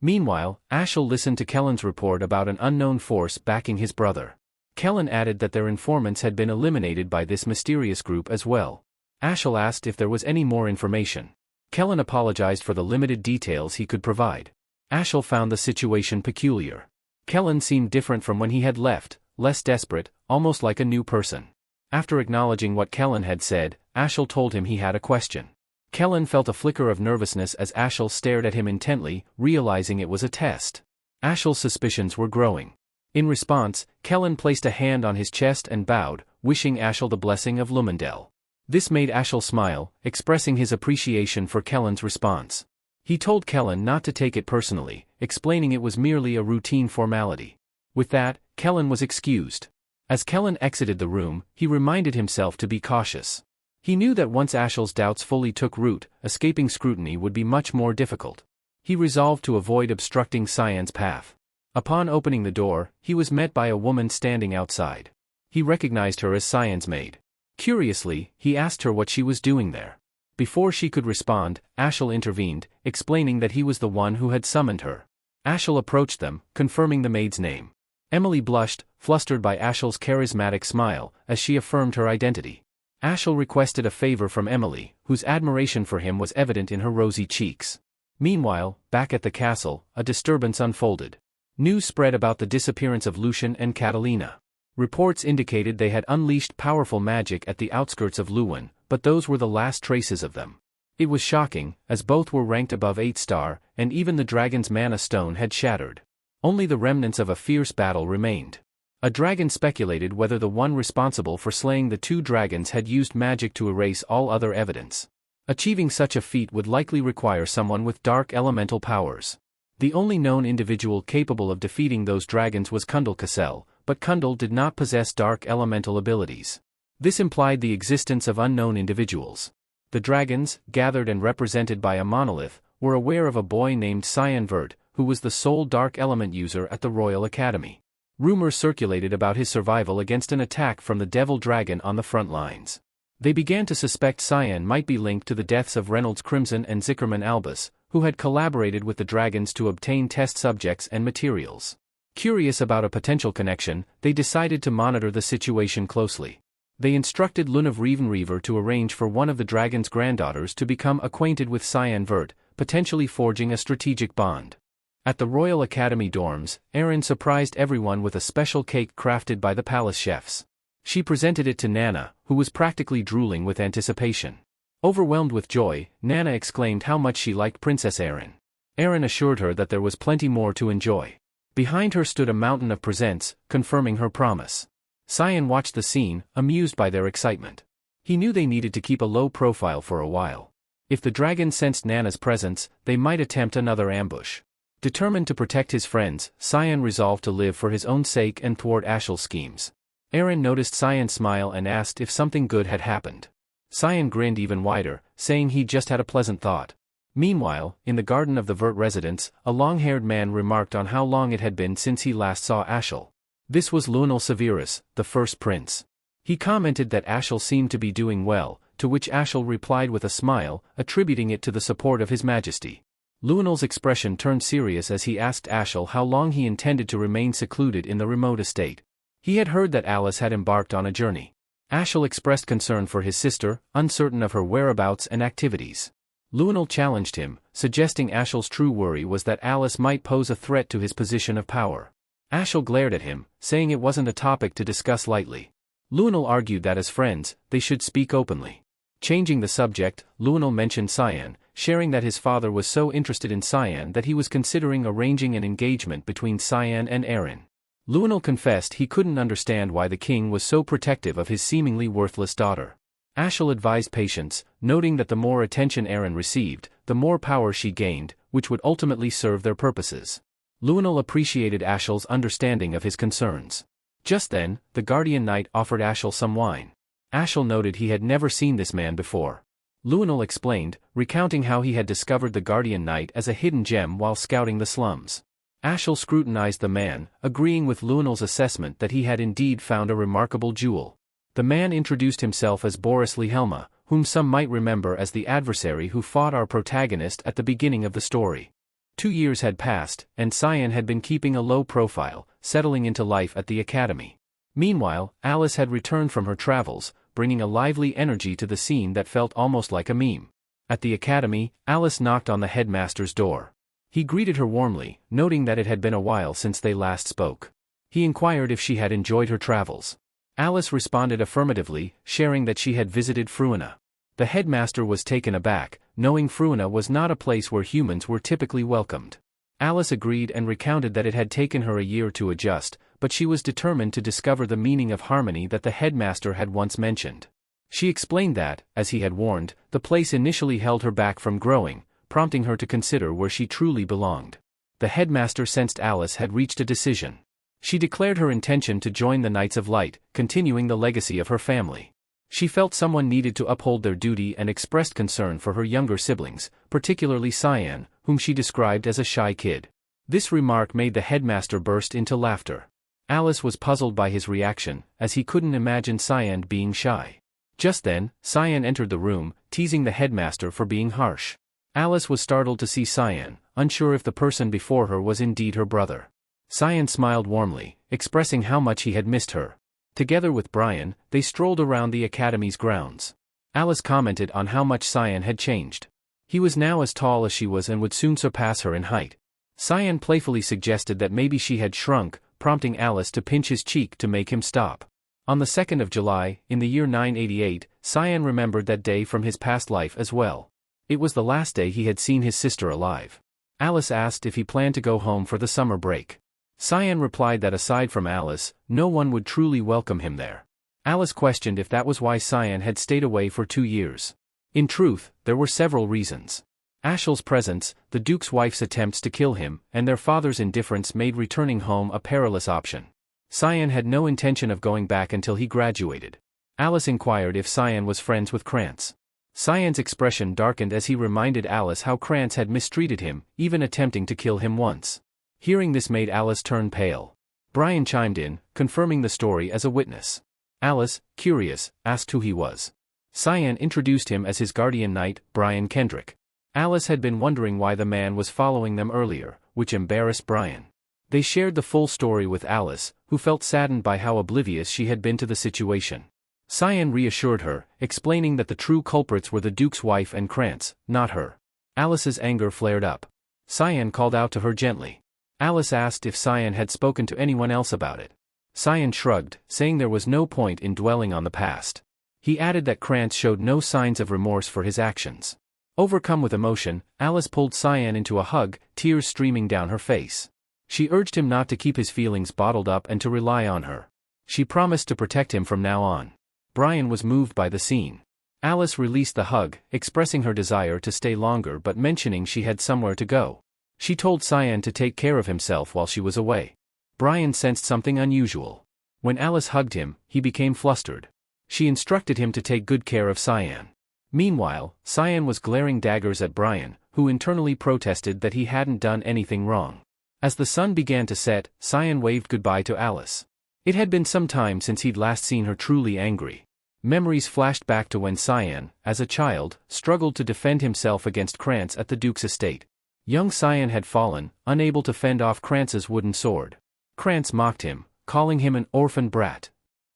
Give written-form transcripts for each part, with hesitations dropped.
Meanwhile, Ashel listened to Kellen's report about an unknown force backing his brother. Kellen added that their informants had been eliminated by this mysterious group as well. Ashel asked if there was any more information. Kellen apologized for the limited details he could provide. Ashel found the situation peculiar. Kellen seemed different from when he had left, less desperate, almost like a new person. After acknowledging what Kellen had said, Ashel told him he had a question. Kellen felt a flicker of nervousness as Ashel stared at him intently, realizing it was a test. Ashel's suspicions were growing. In response, Kellen placed a hand on his chest and bowed, wishing Ashel the blessing of Lumendel. This made Ashel smile, expressing his appreciation for Kellen's response. He told Kellen not to take it personally, explaining it was merely a routine formality. With that, Kellen was excused. As Kellen exited the room, he reminded himself to be cautious. He knew that once Ashel's doubts fully took root, escaping scrutiny would be much more difficult. He resolved to avoid obstructing Cyan's path. Upon opening the door, he was met by a woman standing outside. He recognized her as Cyan's maid. Curiously, he asked her what she was doing there. Before she could respond, Ashel intervened, explaining that he was the one who had summoned her. Ashel approached them, confirming the maid's name. Emily blushed, flustered by Ashel's charismatic smile, as she affirmed her identity. Ashel requested a favor from Emily, whose admiration for him was evident in her rosy cheeks. Meanwhile, back at the castle, a disturbance unfolded. News spread about the disappearance of Lucian and Catalina. Reports indicated they had unleashed powerful magic at the outskirts of Lewin, but those were the last traces of them. It was shocking, as both were ranked above 8-star, and even the dragon's mana stone had shattered. Only the remnants of a fierce battle remained. A dragon speculated whether the one responsible for slaying the two dragons had used magic to erase all other evidence. Achieving such a feat would likely require someone with dark elemental powers. The only known individual capable of defeating those dragons was Kundal Cassel, but Kundal did not possess dark elemental abilities. This implied the existence of unknown individuals. The dragons, gathered and represented by a monolith, were aware of a boy named Cyan Vert, who was the sole dark element user at the Royal Academy. Rumors circulated about his survival against an attack from the Devil Dragon on the front lines. They began to suspect Cyan might be linked to the deaths of Reynolds Crimson and Zickerman Albus, who had collaborated with the dragons to obtain test subjects and materials. Curious about a potential connection, they decided to monitor the situation closely. They instructed Lunav Reaver to arrange for one of the dragon's granddaughters to become acquainted with Cyan Vert, potentially forging a strategic bond. At the Royal Academy dorms, Erin surprised everyone with a special cake crafted by the palace chefs. She presented it to Nana, who was practically drooling with anticipation. Overwhelmed with joy, Nana exclaimed how much she liked Princess Erin. Erin assured her that there was plenty more to enjoy. Behind her stood a mountain of presents, confirming her promise. Cyan watched the scene, amused by their excitement. He knew they needed to keep a low profile for a while. If the dragon sensed Nana's presence, they might attempt another ambush. Determined to protect his friends, Cyan resolved to live for his own sake and thwart Ashel's schemes. Erin noticed Cyan's smile and asked if something good had happened. Cyan grinned even wider, saying he'd just had a pleasant thought. Meanwhile, in the garden of the Vert residence, a long-haired man remarked on how long it had been since he last saw Ashel. This was Luenel Severus, the first prince. He commented that Ashel seemed to be doing well, to which Ashel replied with a smile, attributing it to the support of His Majesty. Luenel's expression turned serious as he asked Ashel how long he intended to remain secluded in the remote estate. He had heard that Alice had embarked on a journey. Ashel expressed concern for his sister, uncertain of her whereabouts and activities. Luenel challenged him, suggesting Ashel's true worry was that Alice might pose a threat to his position of power. Ashel glared at him, saying it wasn't a topic to discuss lightly. Luenel argued that as friends, they should speak openly. Changing the subject, Luenel mentioned Cyan, sharing that his father was so interested in Cyan that he was considering arranging an engagement between Cyan and Erin. Luenel confessed he couldn't understand why the king was so protective of his seemingly worthless daughter. Ashel advised patience, noting that the more attention Erin received, the more power she gained, which would ultimately serve their purposes. Luenel appreciated Ashel's understanding of his concerns. Just then, the Guardian Knight offered Ashel some wine. Ashel noted he had never seen this man before. Luenel explained, recounting how he had discovered the Guardian Knight as a hidden gem while scouting the slums. Ashel scrutinized the man, agreeing with Luenel's assessment that he had indeed found a remarkable jewel. The man introduced himself as Boris Lihelma, whom some might remember as the adversary who fought our protagonist at the beginning of the story. 2 years had passed, and Cyan had been keeping a low profile, settling into life at the academy. Meanwhile, Alice had returned from her travels, bringing a lively energy to the scene that felt almost like a meme. At the academy, Alice knocked on the headmaster's door. He greeted her warmly, noting that it had been a while since they last spoke. He inquired if she had enjoyed her travels. Alice responded affirmatively, sharing that she had visited Fruina. The headmaster was taken aback, knowing Fruina was not a place where humans were typically welcomed. Alice agreed and recounted that it had taken her a year to adjust, but she was determined to discover the meaning of harmony that the headmaster had once mentioned. She explained that, as he had warned, the place initially held her back from growing, prompting her to consider where she truly belonged. The headmaster sensed Alice had reached a decision. She declared her intention to join the Knights of Light, continuing the legacy of her family. She felt someone needed to uphold their duty and expressed concern for her younger siblings, particularly Cyan, whom she described as a shy kid. This remark made the headmaster burst into laughter. Alice was puzzled by his reaction, as he couldn't imagine Cyan being shy. Just then, Cyan entered the room, teasing the headmaster for being harsh. Alice was startled to see Cyan, unsure if the person before her was indeed her brother. Cyan smiled warmly, expressing how much he had missed her. Together with Brian, they strolled around the academy's grounds. Alice commented on how much Cyan had changed. He was now as tall as she was and would soon surpass her in height. Cyan playfully suggested that maybe she had shrunk, prompting Alice to pinch his cheek to make him stop. On the 2nd of July, in the year 988, Cyan remembered that day from his past life as well. It was the last day he had seen his sister alive. Alice asked if he planned to go home for the summer break. Cyan replied that aside from Alice, no one would truly welcome him there. Alice questioned if that was why Cyan had stayed away for 2 years. In truth, there were several reasons. Ashel's presence, the Duke's wife's attempts to kill him, and their father's indifference made returning home a perilous option. Cyan had no intention of going back until he graduated. Alice inquired if Cyan was friends with Krantz. Cyan's expression darkened as he reminded Alice how Krantz had mistreated him, even attempting to kill him once. Hearing this made Alice turn pale. Brian chimed in, confirming the story as a witness. Alice, curious, asked who he was. Cyan introduced him as his guardian knight, Brian Kendrick. Alice had been wondering why the man was following them earlier, which embarrassed Brian. They shared the full story with Alice, who felt saddened by how oblivious she had been to the situation. Cyan reassured her, explaining that the true culprits were the Duke's wife and Krantz, not her. Alice's anger flared up. Cyan called out to her gently. Alice asked if Cyan had spoken to anyone else about it. Cyan shrugged, saying there was no point in dwelling on the past. He added that Krantz showed no signs of remorse for his actions. Overcome with emotion, Alice pulled Cyan into a hug, tears streaming down her face. She urged him not to keep his feelings bottled up and to rely on her. She promised to protect him from now on. Brian was moved by the scene. Alice released the hug, expressing her desire to stay longer but mentioning she had somewhere to go. She told Cyan to take care of himself while she was away. Brian sensed something unusual. When Alice hugged him, he became flustered. She instructed him to take good care of Cyan. Meanwhile, Cyan was glaring daggers at Brian, who internally protested that he hadn't done anything wrong. As the sun began to set, Cyan waved goodbye to Alice. It had been some time since he'd last seen her truly angry. Memories flashed back to when Cyan, as a child, struggled to defend himself against Krantz at the Duke's estate. Young Cyan had fallen, unable to fend off Krantz's wooden sword. Krantz mocked him, calling him an orphan brat.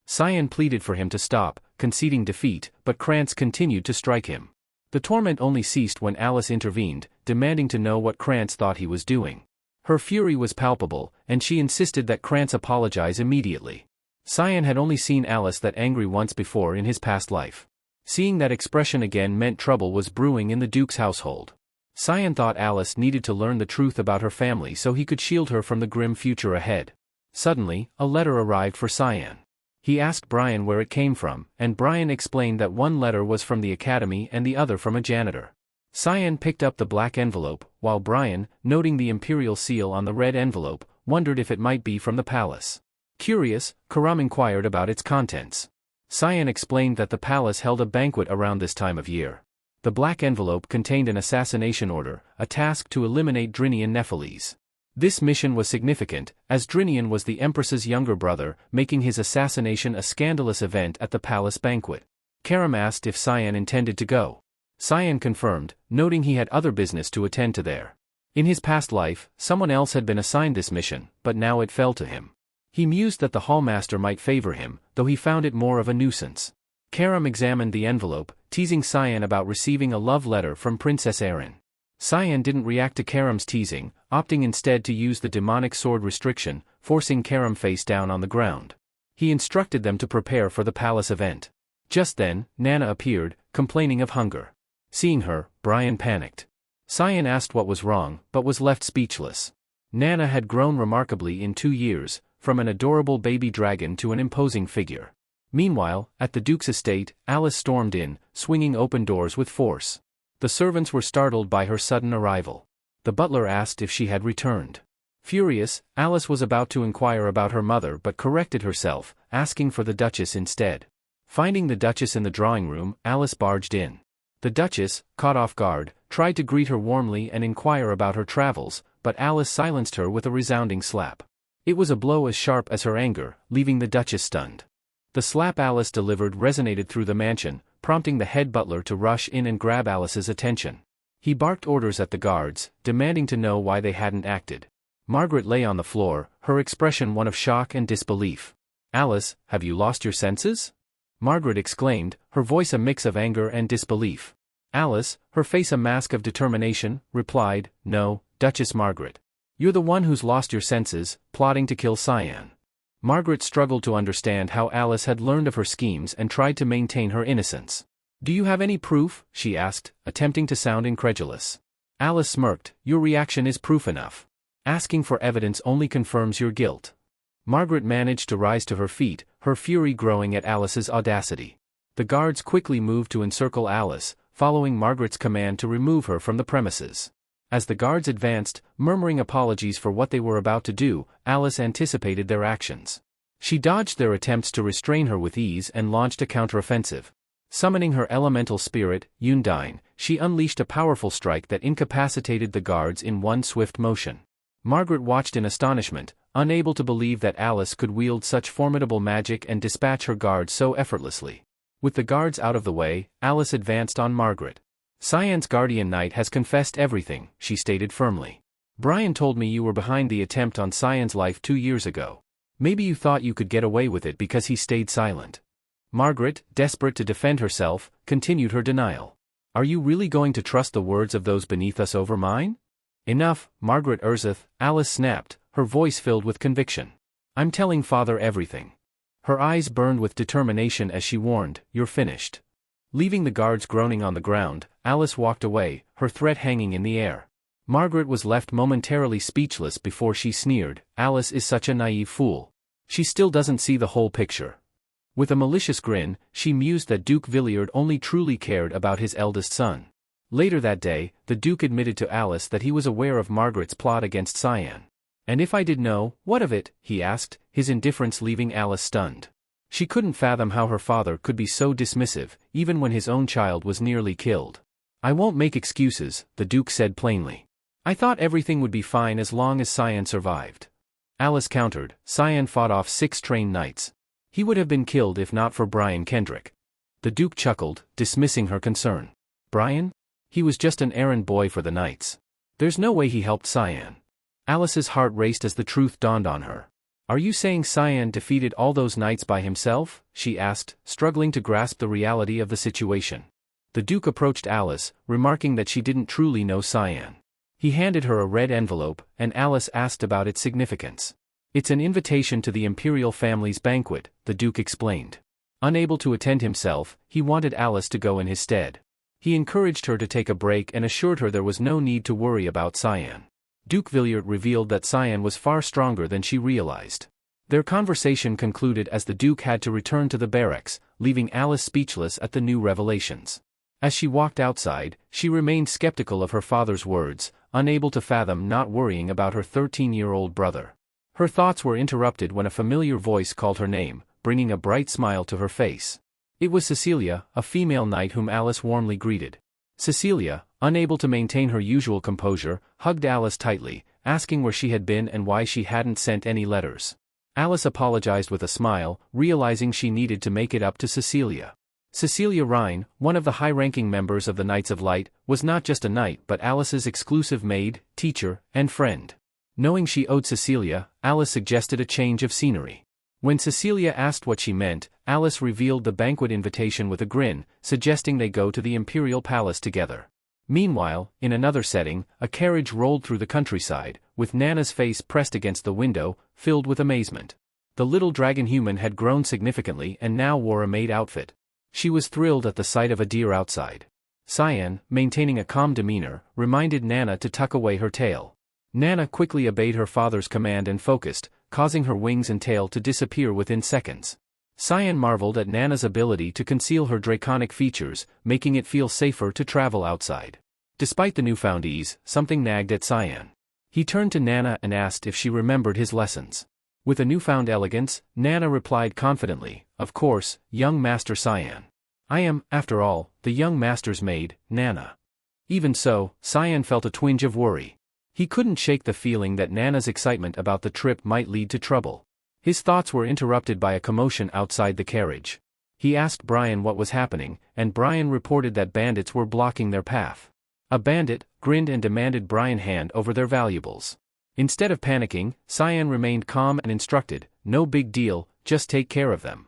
Cyan pleaded for him to stop, conceding defeat, but Krantz continued to strike him. The torment only ceased when Alice intervened, demanding to know what Krantz thought he was doing. Her fury was palpable, and she insisted that Krantz apologize immediately. Cyan had only seen Alice that angry once before in his past life. Seeing that expression again meant trouble was brewing in the Duke's household. Cyan thought Alice needed to learn the truth about her family so he could shield her from the grim future ahead. Suddenly, a letter arrived for Cyan. He asked Brian where it came from, and Brian explained that one letter was from the academy and the other from a janitor. Cyan picked up the black envelope, while Brian, noting the imperial seal on the red envelope, wondered if it might be from the palace. Curious, Karam inquired about its contents. Cyan explained that the palace held a banquet around this time of year. The black envelope contained an assassination order, a task to eliminate Drinian Nephiles. This mission was significant, as Drinian was the Empress's younger brother, making his assassination a scandalous event at the palace banquet. Karam asked if Cyan intended to go. Cyan confirmed, noting he had other business to attend to there. In his past life, someone else had been assigned this mission, but now it fell to him. He mused that the hallmaster might favor him, though he found it more of a nuisance. Karam examined the envelope, teasing Cyan about receiving a love letter from Princess Erin. Cyan didn't react to Karam's teasing, opting instead to use the demonic sword restriction, forcing Karam face down on the ground. He instructed them to prepare for the palace event. Just then, Nana appeared, complaining of hunger. Seeing her, Brian panicked. Cyan asked what was wrong, but was left speechless. Nana had grown remarkably in 2 years, from an adorable baby dragon to an imposing figure. Meanwhile, at the Duke's estate, Alice stormed in, swinging open doors with force. The servants were startled by her sudden arrival. The butler asked if she had returned. Furious, Alice was about to inquire about her mother but corrected herself, asking for the Duchess instead. Finding the Duchess in the drawing room, Alice barged in. The Duchess, caught off guard, tried to greet her warmly and inquire about her travels, but Alice silenced her with a resounding slap. It was a blow as sharp as her anger, leaving the Duchess stunned. The slap Alice delivered resonated through the mansion, prompting the head butler to rush in and grab Alice's attention. He barked orders at the guards, demanding to know why they hadn't acted. Margaret lay on the floor, her expression one of shock and disbelief. "Alice, have you lost your senses?" Margaret exclaimed, her voice a mix of anger and disbelief. Alice, her face a mask of determination, replied, "No, Duchess Margaret. You're the one who's lost your senses, plotting to kill Cyan." Margaret struggled to understand how Alice had learned of her schemes and tried to maintain her innocence. "Do you have any proof?" she asked, attempting to sound incredulous. Alice smirked. "Your reaction is proof enough. Asking for evidence only confirms your guilt." Margaret managed to rise to her feet, her fury growing at Alice's audacity. The guards quickly moved to encircle Alice, following Margaret's command to remove her from the premises. As the guards advanced, murmuring apologies for what they were about to do, Alice anticipated their actions. She dodged their attempts to restrain her with ease and launched a counteroffensive. Summoning her elemental spirit, Undine, she unleashed a powerful strike that incapacitated the guards in one swift motion. Margaret watched in astonishment, unable to believe that Alice could wield such formidable magic and dispatch her guards so effortlessly. With the guards out of the way, Alice advanced on Margaret. "Cyan's guardian knight has confessed everything," she stated firmly. "Brian told me you were behind the attempt on Cyan's life 2 years ago. Maybe you thought you could get away with it because he stayed silent." Margaret, desperate to defend herself, continued her denial. "Are you really going to trust the words of those beneath us over mine?" "Enough, Margaret Urzeth," Alice snapped, her voice filled with conviction. "I'm telling Father everything." Her eyes burned with determination as she warned, "You're finished." Leaving the guards groaning on the ground, Alice walked away, her threat hanging in the air. Margaret was left momentarily speechless before she sneered, "Alice is such a naive fool. She still doesn't see the whole picture." With a malicious grin, she mused that Duke Villiard only truly cared about his eldest son. Later that day, the Duke admitted to Alice that he was aware of Margaret's plot against Cyan. "And if I did know, what of it?" he asked, his indifference leaving Alice stunned. She couldn't fathom how her father could be so dismissive, even when his own child was nearly killed. "I won't make excuses," the Duke said plainly. "I thought everything would be fine as long as Cyan survived." Alice countered, "Cyan fought off 6 trained knights. He would have been killed if not for Brian Kendrick." The Duke chuckled, dismissing her concern. "Brian? He was just an errand boy for the knights. There's no way he helped Cyan." Alice's heart raced as the truth dawned on her. "Are you saying Cyan defeated all those knights by himself?" she asked, struggling to grasp the reality of the situation. The Duke approached Alice, remarking that she didn't truly know Cyan. He handed her a red envelope, and Alice asked about its significance. "It's an invitation to the imperial family's banquet," the Duke explained. Unable to attend himself, he wanted Alice to go in his stead. He encouraged her to take a break and assured her there was no need to worry about Cyan. Duke Villiard revealed that Cyan was far stronger than she realized. Their conversation concluded as the Duke had to return to the barracks, leaving Alice speechless at the new revelations. As she walked outside, she remained skeptical of her father's words, unable to fathom not worrying about her 13-year-old brother. Her thoughts were interrupted when a familiar voice called her name, bringing a bright smile to her face. It was Cecilia, a female knight whom Alice warmly greeted. Cecilia, unable to maintain her usual composure, hugged Alice tightly, asking where she had been and why she hadn't sent any letters. Alice apologized with a smile, realizing she needed to make it up to Cecilia. Cecilia Rhine, one of the high-ranking members of the Knights of Light, was not just a knight but Alice's exclusive maid, teacher, and friend. Knowing she owed Cecilia, Alice suggested a change of scenery. When Cecilia asked what she meant, Alice revealed the banquet invitation with a grin, suggesting they go to the Imperial Palace together. Meanwhile, in another setting, a carriage rolled through the countryside, with Nana's face pressed against the window, filled with amazement. The little dragon human had grown significantly and now wore a maid outfit. She was thrilled at the sight of a deer outside. Cyan, maintaining a calm demeanor, reminded Nana to tuck away her tail. Nana quickly obeyed her father's command and focused, causing her wings and tail to disappear within seconds. Cyan marveled at Nana's ability to conceal her draconic features, making it feel safer to travel outside. Despite the newfound ease, something nagged at Cyan. He turned to Nana and asked if she remembered his lessons. With a newfound elegance, Nana replied confidently, "Of course, young Master Cyan. I am, after all, the young master's maid, Nana." Even so, Cyan felt a twinge of worry. He couldn't shake the feeling that Nana's excitement about the trip might lead to trouble. His thoughts were interrupted by a commotion outside the carriage. He asked Brian what was happening, and Brian reported that bandits were blocking their path. A bandit grinned and demanded Brian hand over their valuables. Instead of panicking, Cyan remained calm and instructed, "No big deal, just take care of them."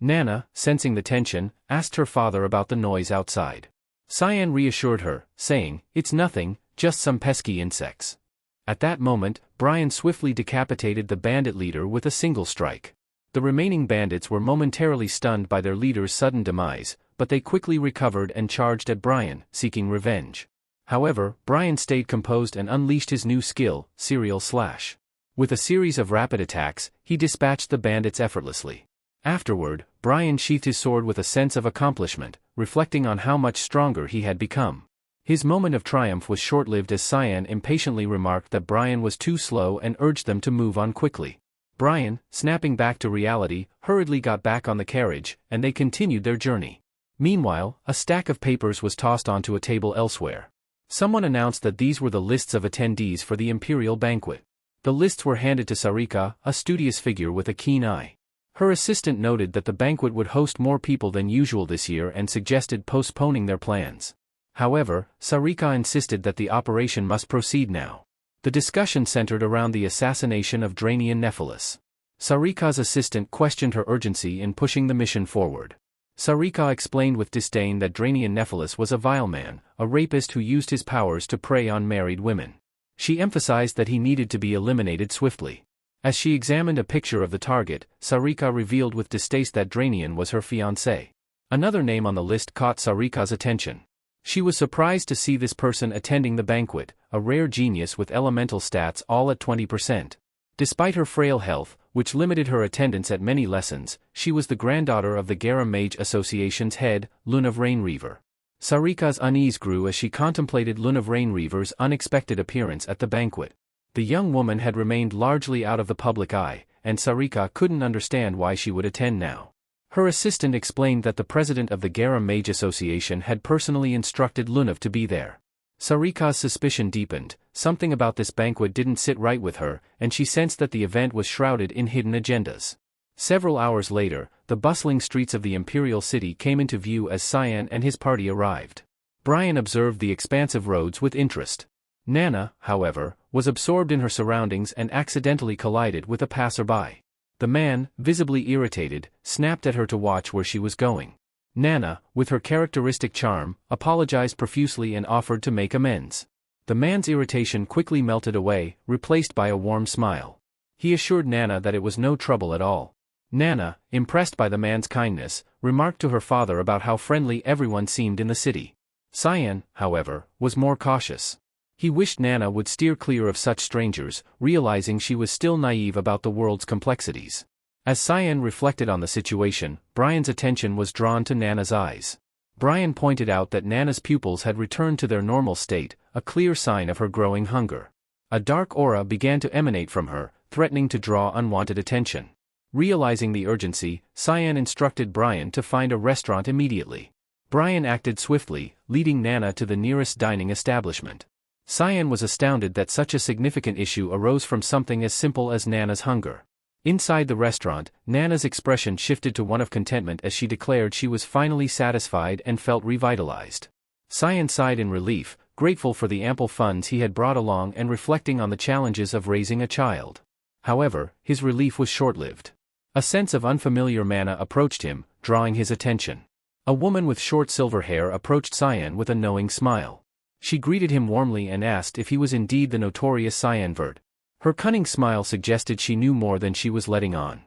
Nana, sensing the tension, asked her father about the noise outside. Cyan reassured her, saying, "It's nothing, just some pesky insects." At that moment, Brian swiftly decapitated the bandit leader with a single strike. The remaining bandits were momentarily stunned by their leader's sudden demise, but they quickly recovered and charged at Brian, seeking revenge. However, Brian stayed composed and unleashed his new skill, Serial Slash. With a series of rapid attacks, he dispatched the bandits effortlessly. Afterward, Brian sheathed his sword with a sense of accomplishment, reflecting on how much stronger he had become. His moment of triumph was short-lived as Cyan impatiently remarked that Brian was too slow and urged them to move on quickly. Brian, snapping back to reality, hurriedly got back on the carriage, and they continued their journey. Meanwhile, a stack of papers was tossed onto a table elsewhere. Someone announced that these were the lists of attendees for the Imperial banquet. The lists were handed to Sarika, a studious figure with a keen eye. Her assistant noted that the banquet would host more people than usual this year and suggested postponing their plans. However, Sarika insisted that the operation must proceed now. The discussion centered around the assassination of Drainian Nephilis. Sarika's assistant questioned her urgency in pushing the mission forward. Sarika explained with disdain that Drainian Nephilis was a vile man, a rapist who used his powers to prey on married women. She emphasized that he needed to be eliminated swiftly. As she examined a picture of the target, Sarika revealed with distaste that Drainian was her fiancé. Another name on the list caught Sarika's attention. She was surprised to see this person attending the banquet, a rare genius with elemental stats all at 20%. Despite her frail health, which limited her attendance at many lessons, she was the granddaughter of the Garam Mage Association's head, Lunav Rainreaver. Sarika's unease grew as she contemplated Lunav Rainreaver's unexpected appearance at the banquet. The young woman had remained largely out of the public eye, and Sarika couldn't understand why she would attend now. Her assistant explained that the president of the Garam Mage Association had personally instructed Lunav to be there. Sarika's suspicion deepened. Something about this banquet didn't sit right with her, and she sensed that the event was shrouded in hidden agendas. Several hours later, the bustling streets of the Imperial City came into view as Cyan and his party arrived. Brian observed the expansive roads with interest. Nana, however, was absorbed in her surroundings and accidentally collided with a passerby. The man, visibly irritated, snapped at her to watch where she was going. Nana, with her characteristic charm, apologized profusely and offered to make amends. The man's irritation quickly melted away, replaced by a warm smile. He assured Nana that it was no trouble at all. Nana, impressed by the man's kindness, remarked to her father about how friendly everyone seemed in the city. Cyan, however, was more cautious. He wished Nana would steer clear of such strangers, realizing she was still naive about the world's complexities. As Cyan reflected on the situation, Brian's attention was drawn to Nana's eyes. Brian pointed out that Nana's pupils had returned to their normal state, a clear sign of her growing hunger. A dark aura began to emanate from her, threatening to draw unwanted attention. Realizing the urgency, Cyan instructed Brian to find a restaurant immediately. Brian acted swiftly, leading Nana to the nearest dining establishment. Cyan was astounded that such a significant issue arose from something as simple as Nana's hunger. Inside the restaurant, Nana's expression shifted to one of contentment as she declared she was finally satisfied and felt revitalized. Cyan sighed in relief, grateful for the ample funds he had brought along and reflecting on the challenges of raising a child. However, his relief was short-lived. A sense of unfamiliar mana approached him, drawing his attention. A woman with short silver hair approached Cyan with a knowing smile. She greeted him warmly and asked if he was indeed the notorious Cyanvert. Her cunning smile suggested she knew more than she was letting on.